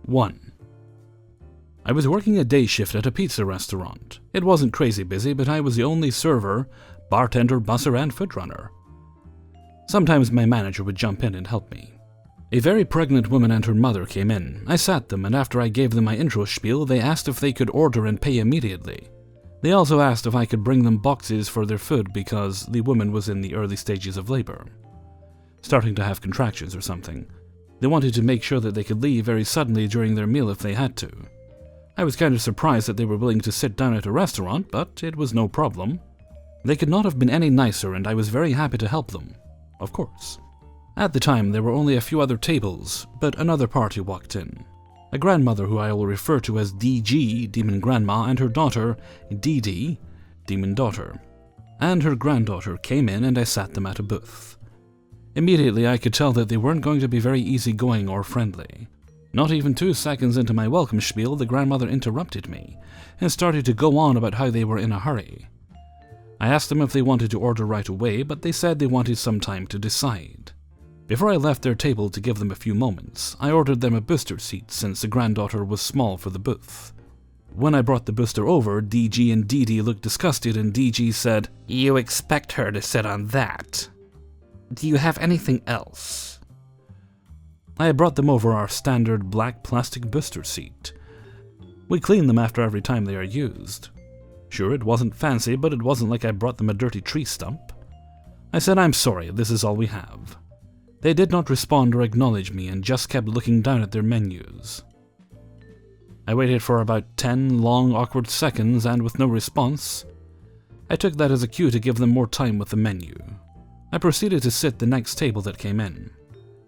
1. I was working a day shift at a pizza restaurant. It wasn't crazy busy, but I was the only server, bartender, busser, and foot runner. Sometimes my manager would jump in and help me. A very pregnant woman and her mother came in. I sat them, and after I gave them my intro spiel, they asked if they could order and pay immediately. They also asked if I could bring them boxes for their food because the woman was in the early stages of labor, starting to have contractions or something. They wanted to make sure that they could leave very suddenly during their meal if they had to. I was kind of surprised that they were willing to sit down at a restaurant, but it was no problem. They could not have been any nicer, and I was very happy to help them. Of course. At the time, there were only a few other tables, but another party walked in. A grandmother who I will refer to as DG, Demon Grandma, and her daughter, DD, Demon Daughter, and her granddaughter came in, and I sat them at a booth. Immediately, I could tell that they weren't going to be very easygoing or friendly. Not even 2 seconds into my welcome spiel, the grandmother interrupted me and started to go on about how they were in a hurry. I asked them if they wanted to order right away, but they said they wanted some time to decide. Before I left their table to give them a few moments, I ordered them a booster seat since the granddaughter was small for the booth. When I brought the booster over, DG and DD looked disgusted, and DG said, "You expect her to sit on that? Do you have anything else?" I had brought them over our standard black plastic booster seat. We clean them after every time they are used. Sure, it wasn't fancy, but it wasn't like I brought them a dirty tree stump. I said, "I'm sorry, this is all we have." They did not respond or acknowledge me and just kept looking down at their menus. I waited for about 10 long, awkward seconds, and with no response, I took that as a cue to give them more time with the menu. I proceeded to sit the next table that came in.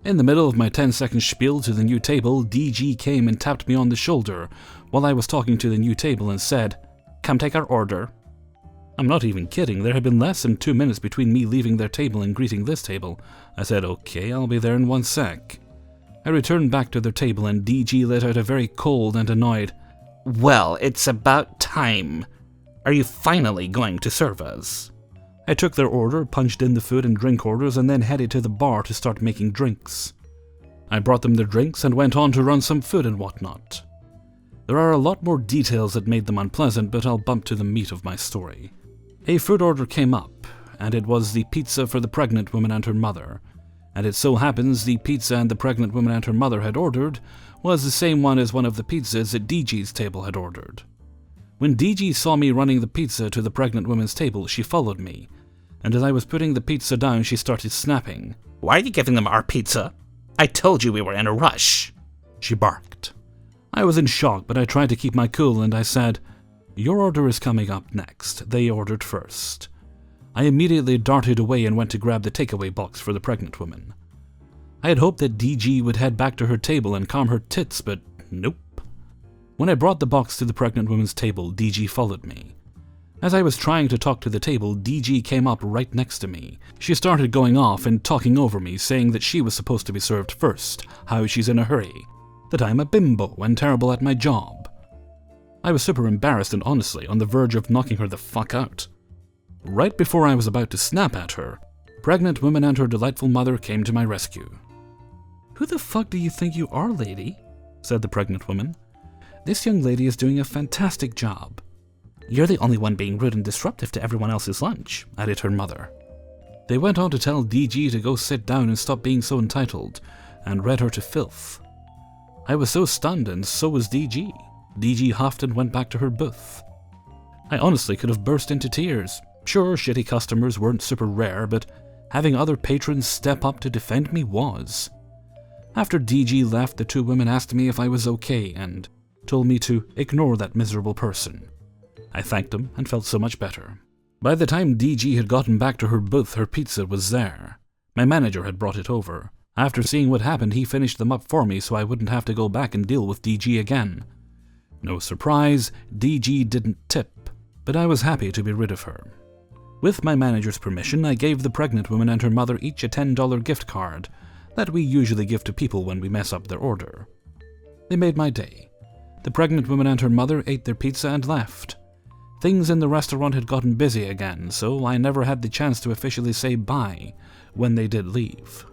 In the middle of my 10-second spiel to the new table, DG came and tapped me on the shoulder while I was talking to the new table and said, "Come take our order." I'm not even kidding, there had been less than 2 minutes between me leaving their table and greeting this table. I said, "Okay, I'll be there in 1 sec." I returned back to their table and DG let out a very cold and annoyed, "Well, it's about time. Are you finally going to serve us?" I took their order, punched in the food and drink orders, and then headed to the bar to start making drinks. I brought them their drinks and went on to run some food and whatnot. There are a lot more details that made them unpleasant, but I'll bump to the meat of my story. A food order came up, and it was the pizza for the pregnant woman and her mother. And it so happens the pizza and the pregnant woman and her mother had ordered was the same one as one of the pizzas that DG's table had ordered. When DG saw me running the pizza to the pregnant woman's table, she followed me, and as I was putting the pizza down, she started snapping. "Why are you giving them our pizza? I told you we were in a rush," she barked. I was in shock, but I tried to keep my cool, and I said, "Your order is coming up next. They ordered first." I immediately darted away and went to grab the takeaway box for the pregnant woman. I had hoped that DG would head back to her table and calm her tits, but nope. When I brought the box to the pregnant woman's table, DG followed me. As I was trying to talk to the table, DG came up right next to me. She started going off and talking over me, saying that she was supposed to be served first, how she's in a hurry, that I'm a bimbo and terrible at my job. I was super embarrassed and honestly on the verge of knocking her the fuck out. Right before I was about to snap at her, pregnant woman and her delightful mother came to my rescue. "Who the fuck do you think you are, lady?" said the pregnant woman. "This young lady is doing a fantastic job." "You're the only one being rude and disruptive to everyone else's lunch," added her mother. They went on to tell DG to go sit down and stop being so entitled, and read her to filth. I was so stunned, and so was DG. DG huffed and went back to her booth. I honestly could have burst into tears. Sure, shitty customers weren't super rare, but having other patrons step up to defend me was. After DG left, the two women asked me if I was okay and told me to ignore that miserable person. I thanked them and felt so much better. By the time DG had gotten back to her booth, her pizza was there. My manager had brought it over. After seeing what happened, he finished them up for me so I wouldn't have to go back and deal with DG again. No surprise, DG didn't tip, but I was happy to be rid of her. With my manager's permission, I gave the pregnant woman and her mother each a $10 gift card that we usually give to people when we mess up their order. They made my day. The pregnant woman and her mother ate their pizza and left. Things in the restaurant had gotten busy again, so I never had the chance to officially say bye when they did leave.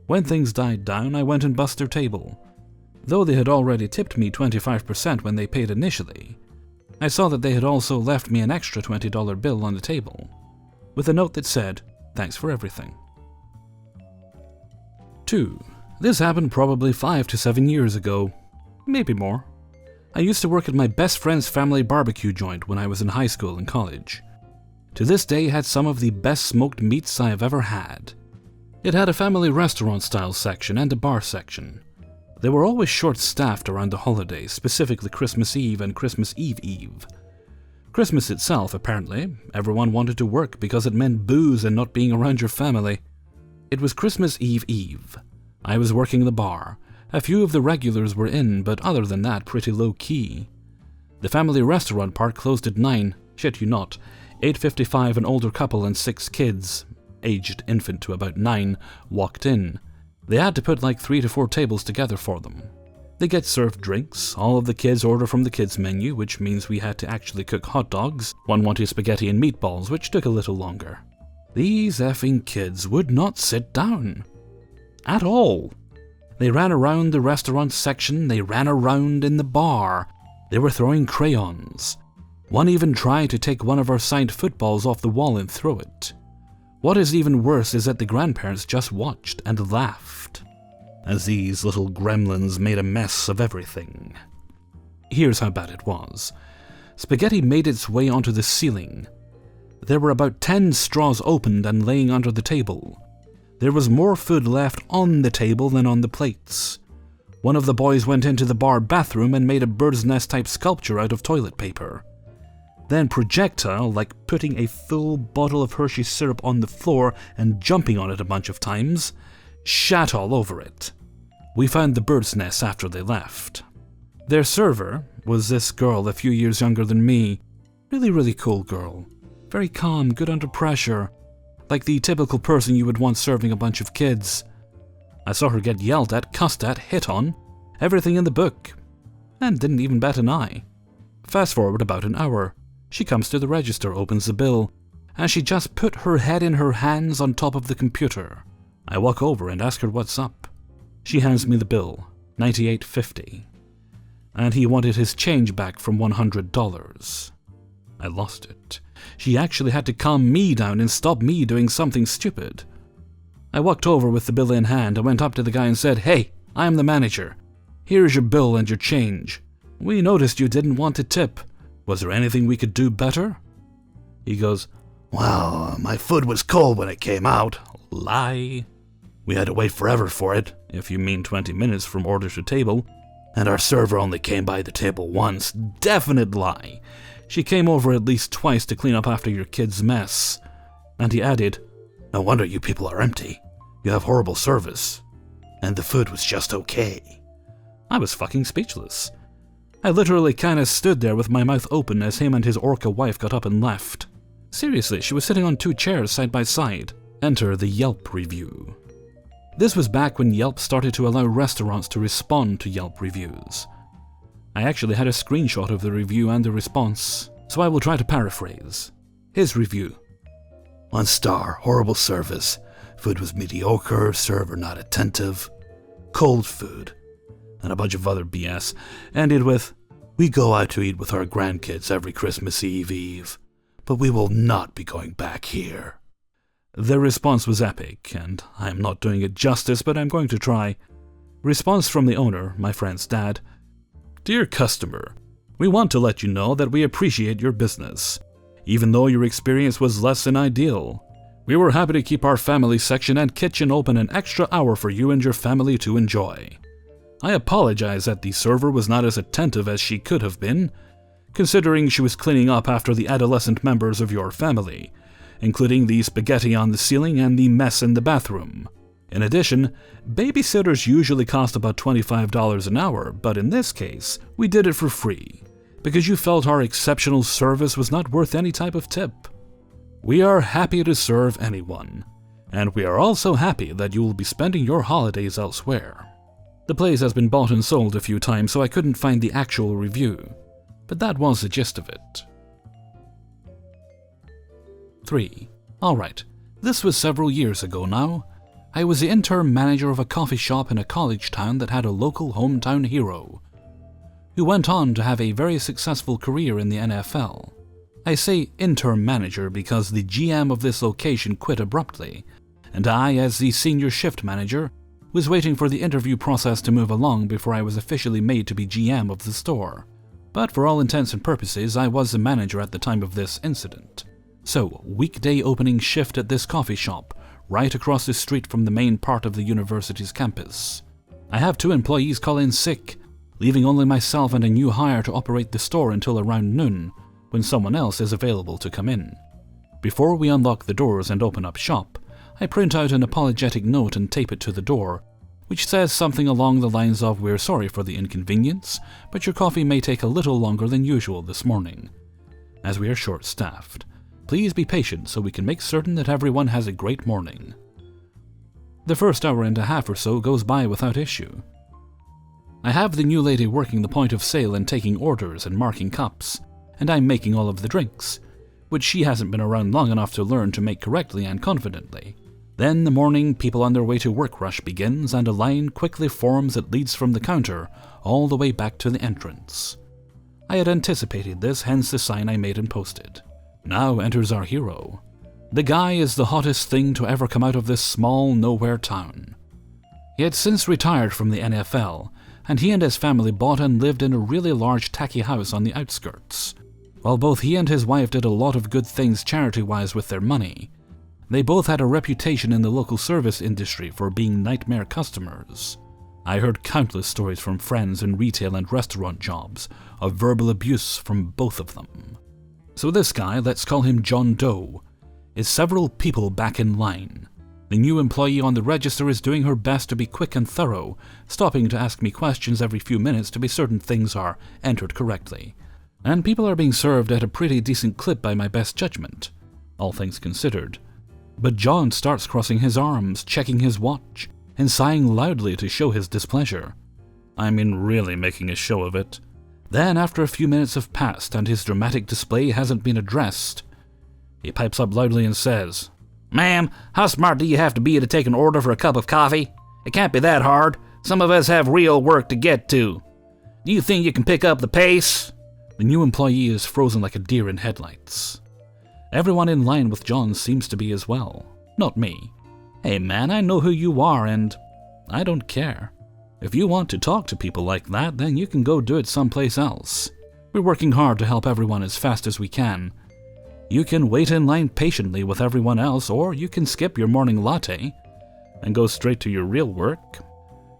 When things died down, I went and bussed their table. Though they had already tipped me 25% when they paid initially, I saw that they had also left me an extra $20 bill on the table, with a note that said, "Thanks for everything." 2. This happened probably 5 to 7 years ago, maybe more. I used to work at my best friend's family barbecue joint when I was in high school and college. To this day, it had some of the best smoked meats I have ever had. It had a family restaurant-style section and a bar section. They were always short-staffed around the holidays, specifically Christmas Eve and Christmas Eve. Christmas itself, apparently, everyone wanted to work because it meant booze and not being around your family. It was Christmas Eve. I was working the bar. A few of the regulars were in, but other than that, pretty low-key. The family restaurant part closed at 9, shit you not. 8:55, an older couple and 6 kids, aged infant to about 9, walked in. They had to put like 3 to 4 tables together for them. They get served drinks, all of the kids order from the kids menu, which means we had to actually cook hot dogs. One wanted spaghetti and meatballs, which took a little longer. These effing kids would not sit down. At all. They ran around the restaurant section, they ran around in the bar. They were throwing crayons. One even tried to take one of our signed footballs off the wall and throw it. What is even worse is that the grandparents just watched and laughed as these little gremlins made a mess of everything. Here's how bad it was. Spaghetti made its way onto the ceiling. There were about 10 straws opened and laying under the table. There was more food left on the table than on the plates. One of the boys went into the bar bathroom and made a bird's nest type sculpture out of toilet paper. Then projectile, like putting a full bottle of Hershey's syrup on the floor and jumping on it a bunch of times, shat all over it. We found the bird's nest after they left. Their server was this girl a few years younger than me. Really cool girl. Very calm, good under pressure. Like the typical person you would want serving a bunch of kids. I saw her get yelled at, cussed at, hit on, everything in the book, and didn't even bat an eye. Fast forward about an hour. She comes to the register, opens the bill, and she just put her head in her hands on top of the computer. I walk over and ask her what's up. She hands me the bill, $98.50, and he wanted his change back from $100. I lost it. She actually had to calm me down and stop me doing something stupid. I walked over with the bill in hand and went up to the guy and said, "Hey, I am the manager. Here's your bill and your change. We noticed you didn't want to tip. Was there anything we could do better?" He goes, "Well, my food was cold when it came out." Lie. We had to wait forever for it, if you mean 20 minutes from order to table, and our server only came by the table once. Definite lie. She came over at least twice to clean up after your kid's mess. And he added, "No wonder you people are empty. You have horrible service. And the food was just okay." I was fucking speechless. I literally kinda stood there with my mouth open as him and his orca wife got up and left. Seriously, she was sitting on 2 chairs side by side. Enter the Yelp review. This was back when Yelp started to allow restaurants to respond to Yelp reviews. I actually had a screenshot of the review and the response, so I will try to paraphrase. His review. 1 star, horrible service. Food was mediocre, server not attentive. Cold food. And a bunch of other BS. Ended with, "We go out to eat with our grandkids every Christmas Eve, but we will not be going back here." The response was epic, and I am not doing it justice, but I'm going to try. Response from the owner, my friend's dad. "Dear customer, we want to let you know that we appreciate your business, even though your experience was less than ideal. We were happy to keep our family section and kitchen open an extra hour for you and your family to enjoy. I apologize that the server was not as attentive as she could have been, considering she was cleaning up after the adolescent members of your family, including the spaghetti on the ceiling and the mess in the bathroom. In addition, babysitters usually cost about $25 an hour, but in this case, we did it for free, because you felt our exceptional service was not worth any type of tip. We are happy to serve anyone, and we are also happy that you will be spending your holidays elsewhere." The place has been bought and sold a few times, so I couldn't find the actual review, but that was the gist of it. 3. Alright, this was several years ago now. I was the interim manager of a coffee shop in a college town that had a local hometown hero, who went on to have a very successful career in the NFL. I say interim manager because the GM of this location quit abruptly, and I, as the senior shift manager, was waiting for the interview process to move along before I was officially made to be GM of the store. But for all intents and purposes, I was the manager at the time of this incident. So, weekday opening shift at this coffee shop, right across the street from the main part of the university's campus. I have 2 employees call in sick, leaving only myself and a new hire to operate the store until around noon, when someone else is available to come in. Before we unlock the doors and open up shop, I print out an apologetic note and tape it to the door, which says something along the lines of, "We're sorry for the inconvenience, but your coffee may take a little longer than usual this morning. As we are short-staffed, please be patient so we can make certain that everyone has a great morning." The first hour and a half or so goes by without issue. I have the new lady working the point of sale and taking orders and marking cups, and I'm making all of the drinks, which she hasn't been around long enough to learn to make correctly and confidently. Then the morning people on their way to work rush begins, and a line quickly forms that leads from the counter all the way back to the entrance. I had anticipated this, hence the sign I made and posted. Now enters our hero. The guy is the hottest thing to ever come out of this small, nowhere town. He had since retired from the NFL, and he and his family bought and lived in a really large tacky house on the outskirts. While both he and his wife did a lot of good things charity-wise with their money, they both had a reputation in the local service industry for being nightmare customers. I heard countless stories from friends in retail and restaurant jobs of verbal abuse from both of them. So this guy, let's call him John Doe, is several people back in line. The new employee on the register is doing her best to be quick and thorough, stopping to ask me questions every few minutes to be certain things are entered correctly. And people are being served at a pretty decent clip by my best judgment, all things considered. But John starts crossing his arms, checking his watch, and sighing loudly to show his displeasure. I mean, really making a show of it. Then, after a few minutes have passed and his dramatic display hasn't been addressed, he pipes up loudly and says, "Ma'am, how smart do you have to be to take an order for a cup of coffee? It can't be that hard. Some of us have real work to get to. Do you think you can pick up the pace?" The new employee is frozen like a deer in headlights. Everyone in line with John seems to be as well. Not me. Hey man, I know who you are and I don't care. If you want to talk to people like that, then you can go do it someplace else. We're working hard to help everyone as fast as we can. You can wait in line patiently with everyone else, or you can skip your morning latte and go straight to your real work.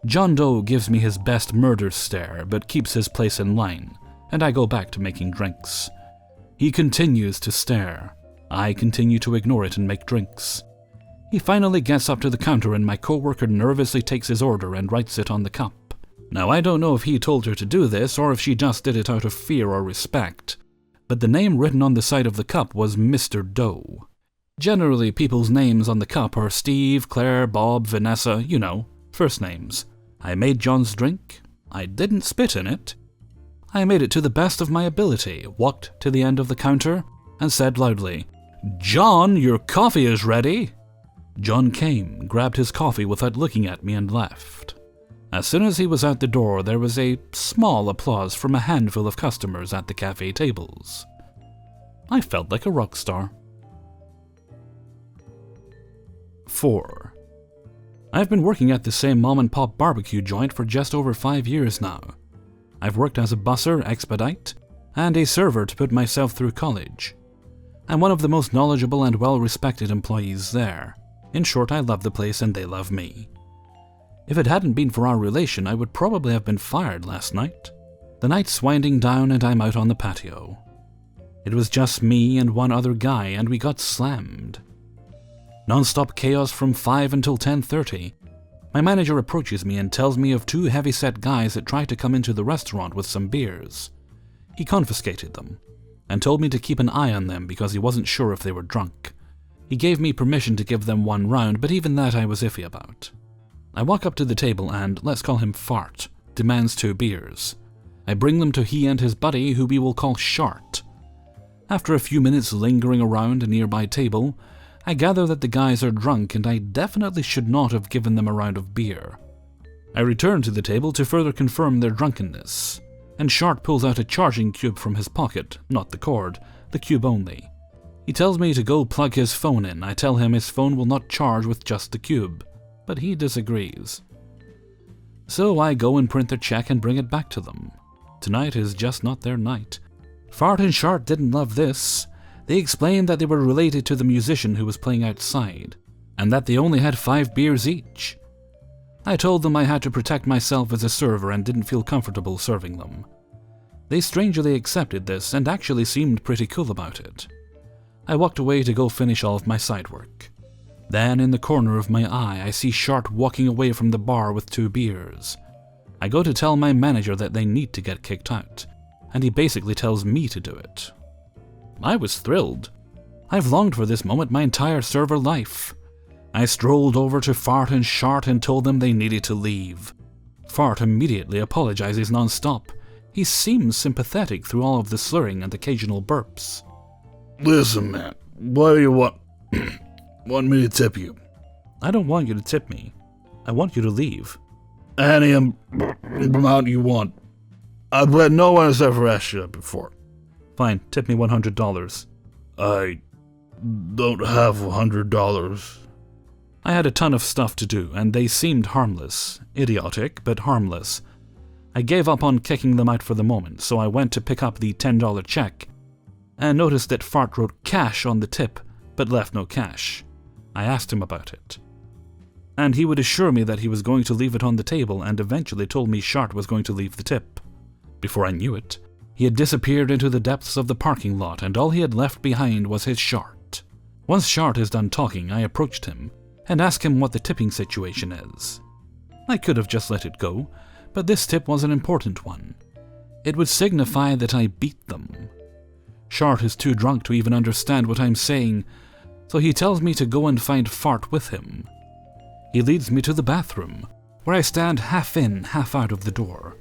John Doe gives me his best murder stare, but keeps his place in line, and I go back to making drinks. He continues to stare. I continue to ignore it and make drinks. He finally gets up to the counter and my coworker nervously takes his order and writes it on the cup. Now I don't know if he told her to do this or if she just did it out of fear or respect, but the name written on the side of the cup was Mr. Doe. Generally, people's names on the cup are Steve, Claire, Bob, Vanessa, you know, first names. I made John's drink. I didn't spit in it. I made it to the best of my ability, walked to the end of the counter, and said loudly, "John, your coffee is ready." John came, grabbed his coffee without looking at me, and left. As soon as he was out the door, there was a small applause from a handful of customers at the cafe tables. I felt like a rock star. 4. I've been working at the same mom-and-pop barbecue joint for just over 5 years now. I've worked as a busser, expedite, and a server to put myself through college. I'm one of the most knowledgeable and well-respected employees there. In short, I love the place and they love me. If it hadn't been for our relation, I would probably have been fired last night. The night's winding down and I'm out on the patio. It was just me and one other guy and we got slammed. Non-stop chaos from 5 until 10:30. My manager approaches me and tells me of 2 heavy-set guys that tried to come into the restaurant with some beers. He confiscated them and told me to keep an eye on them because he wasn't sure if they were drunk. He gave me permission to give them 1 round, but even that I was iffy about. I walk up to the table and, let's call him Fart, demands 2 beers. I bring them to he and his buddy, who we will call Shart. After a few minutes lingering around a nearby table, I gather that the guys are drunk and I definitely should not have given them a round of beer. I return to the table to further confirm their drunkenness, and Shart pulls out a charging cube from his pocket, not the cord, the cube only. He tells me to go plug his phone in. I tell him his phone will not charge with just the cube, but he disagrees. So I go and print their check and bring it back to them. Tonight is just not their night. Fart and Shart didn't love this. They explained that they were related to the musician who was playing outside, and that they only had 5 beers each. I told them I had to protect myself as a server and didn't feel comfortable serving them. They strangely accepted this and actually seemed pretty cool about it. I walked away to go finish all of my side work. Then, in the corner of my eye, I see Shart walking away from the bar with 2 beers. I go to tell my manager that they need to get kicked out, and he basically tells me to do it. I was thrilled. I've longed for this moment my entire server life. I strolled over to Fart and Shart and told them they needed to leave. Fart immediately apologizes non-stop. He seems sympathetic through all of the slurring and occasional burps. Listen, man, what do you want? Want me to tip you? I don't want you to tip me. I want you to leave. Any amount you want. I bet no one has ever asked you that before. Fine, tip me $100. I don't have $100. I had a ton of stuff to do, and they seemed harmless. Idiotic, but harmless. I gave up on kicking them out for the moment, so I went to pick up the $10 check, and noticed that Fart wrote cash on the tip, but left no cash. I asked him about it, and he would assure me that he was going to leave it on the table and eventually told me Shart was going to leave the tip. Before I knew it, he had disappeared into the depths of the parking lot and all he had left behind was his Shart. Once Shart is done talking, I approached him and asked him what the tipping situation is. I could have just let it go, but this tip was an important one. It would signify that I beat them. Shart is too drunk to even understand what I'm saying, so he tells me to go and find Fart with him. He leads me to the bathroom, where I stand half in, half out of the door.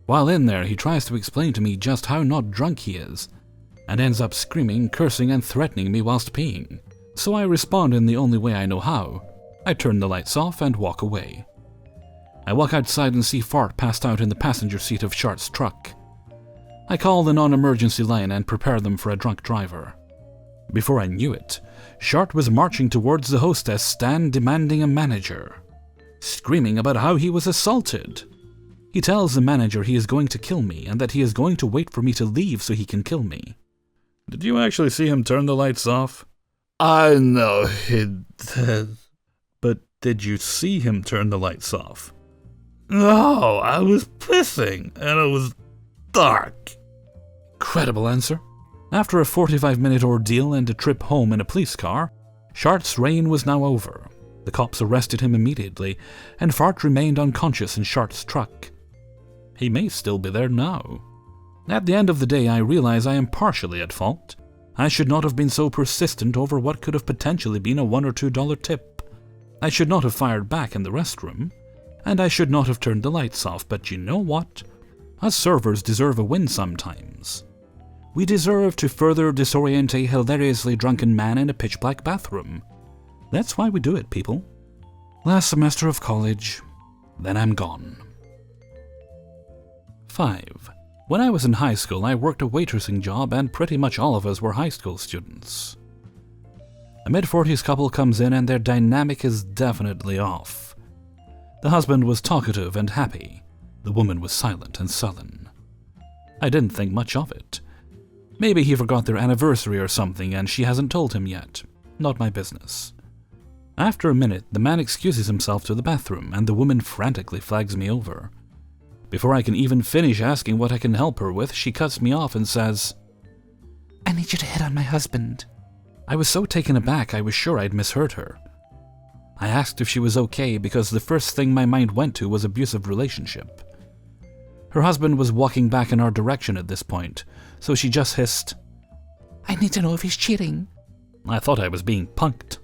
While in there, he tries to explain to me just how not drunk he is, and ends up screaming, cursing, and threatening me whilst peeing. So I respond in the only way I know how. I turn the lights off and walk away. I walk outside and see Fart passed out in the passenger seat of Shart's truck. I call the non-emergency line and prepare them for a drunk driver. Before I knew it, Shart was marching towards the hostess stand demanding a manager, screaming about how he was assaulted. He tells the manager he is going to kill me and that he is going to wait for me to leave so he can kill me. Did you actually see him turn the lights off? I know he did. But did you see him turn the lights off? No, I was pissing and it was dark. Incredible answer. After a 45-minute ordeal and a trip home in a police car, Shart's reign was now over. The cops arrested him immediately, and Fart remained unconscious in Shart's truck. He may still be there now. At the end of the day, I realize I am partially at fault. I should not have been so persistent over what could have potentially been a $1 or $2 tip. I should not have fired back in the restroom, and I should not have turned the lights off, but you know what? Us servers deserve a win sometimes. We deserve to further disorient a hilariously drunken man in a pitch-black bathroom. That's why we do it, people. Last semester of college, then I'm gone. 5. When I was in high school, I worked a waitressing job and pretty much all of us were high school students. A mid-40s couple comes in and their dynamic is definitely off. The husband was talkative and happy. The woman was silent and sullen. I didn't think much of it. Maybe he forgot their anniversary or something and she hasn't told him yet. Not my business. After a minute, the man excuses himself to the bathroom and the woman frantically flags me over. Before I can even finish asking what I can help her with, she cuts me off and says, "I need you to hit on my husband." I was so taken aback I was sure I'd misheard her. I asked if she was okay because the first thing my mind went to was abusive relationship. Her husband was walking back in our direction at this point, so she just hissed, "I need to know if he's cheating." I thought I was being punked.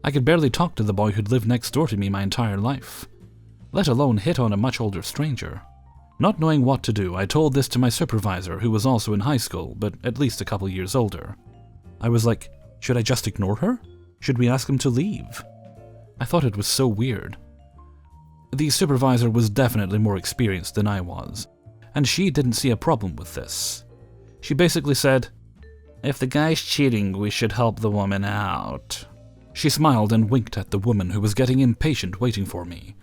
I could barely talk to the boy who'd lived next door to me my entire life, let alone hit on a much older stranger. Not knowing what to do, I told this to my supervisor, who was also in high school, but at least a couple years older. I was like, should I just ignore her? Should we ask him to leave? I thought it was so weird. The supervisor was definitely more experienced than I was, and she didn't see a problem with this. She basically said, "If the guy's cheating, we should help the woman out." She smiled and winked at the woman who was getting impatient waiting for me.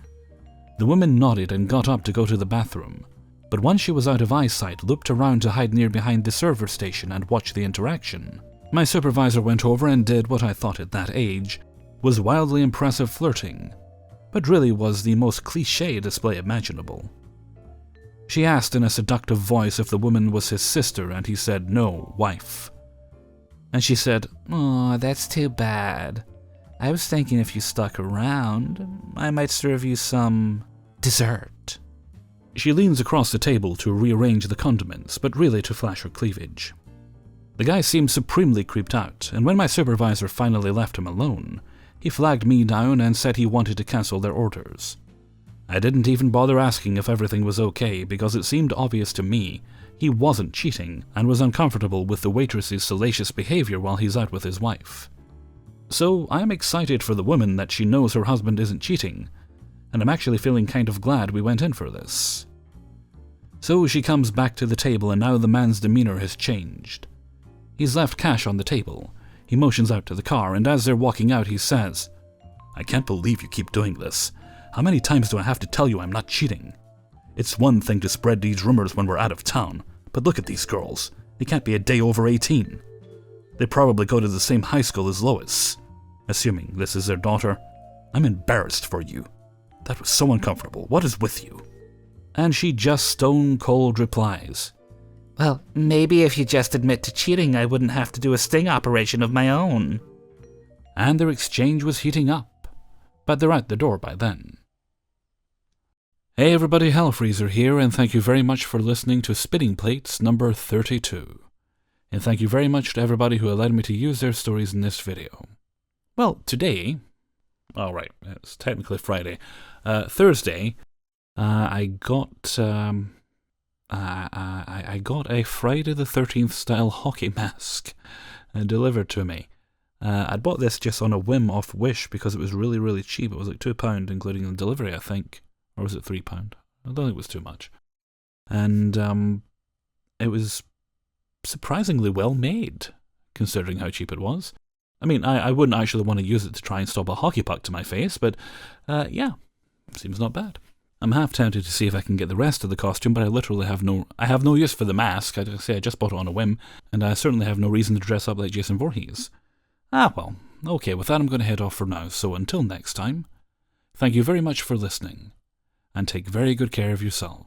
The woman nodded and got up to go to the bathroom, but once she was out of eyesight, looped around to hide near behind the server station and watch the interaction. My supervisor went over and did what I thought at that age was wildly impressive flirting, but really was the most cliché display imaginable. She asked in a seductive voice if the woman was his sister, and he said, "No, wife." And she said, "Aw, that's too bad. I was thinking if you stuck around, I might serve you some dessert." She leans across the table to rearrange the condiments, but really to flash her cleavage. The guy seemed supremely creeped out, and when my supervisor finally left him alone, he flagged me down and said he wanted to cancel their orders. I didn't even bother asking if everything was okay because it seemed obvious to me he wasn't cheating and was uncomfortable with the waitress's salacious behavior while he's out with his wife. So I'm excited for the woman that she knows her husband isn't cheating, and I'm actually feeling kind of glad we went in for this. So she comes back to the table, and now the man's demeanor has changed. He's left cash on the table. He motions out to the car, and as they're walking out, he says, "I can't believe you keep doing this. How many times do I have to tell you I'm not cheating? It's one thing to spread these rumors when we're out of town, but look at these girls. They can't be a day over 18. They probably go to the same high school as Lois. Assuming this is their daughter, I'm embarrassed for you. That was so uncomfortable. What is with you?" And she just stone cold replies, "Well, maybe if you just admit to cheating, I wouldn't have to do a sting operation of my own." And their exchange was heating up, but they're out the door by then. Hey everybody, Hellfreezer here, and thank you very much for listening to Spinning Plates number 32. And thank you very much to everybody who allowed me to use their stories in this video. Well, today, alright, it's technically Friday, Thursday, I got a Friday the 13th style hockey mask delivered to me. I bought this just on a whim off Wish because it was really, really cheap. It was like £2, including the delivery, I think. Or was it £3? I don't think it was too much. And it was surprisingly well made, considering how cheap it was. I mean, I wouldn't actually want to use it to try and stop a hockey puck to my face, but yeah, seems not bad. I'm half tempted to see if I can get the rest of the costume, but I literally have no use for the mask. I just bought it on a whim, and I certainly have no reason to dress up like Jason Voorhees. Ah well, okay, with that I'm going to head off for now, so until next time, thank you very much for listening, and take very good care of yourself.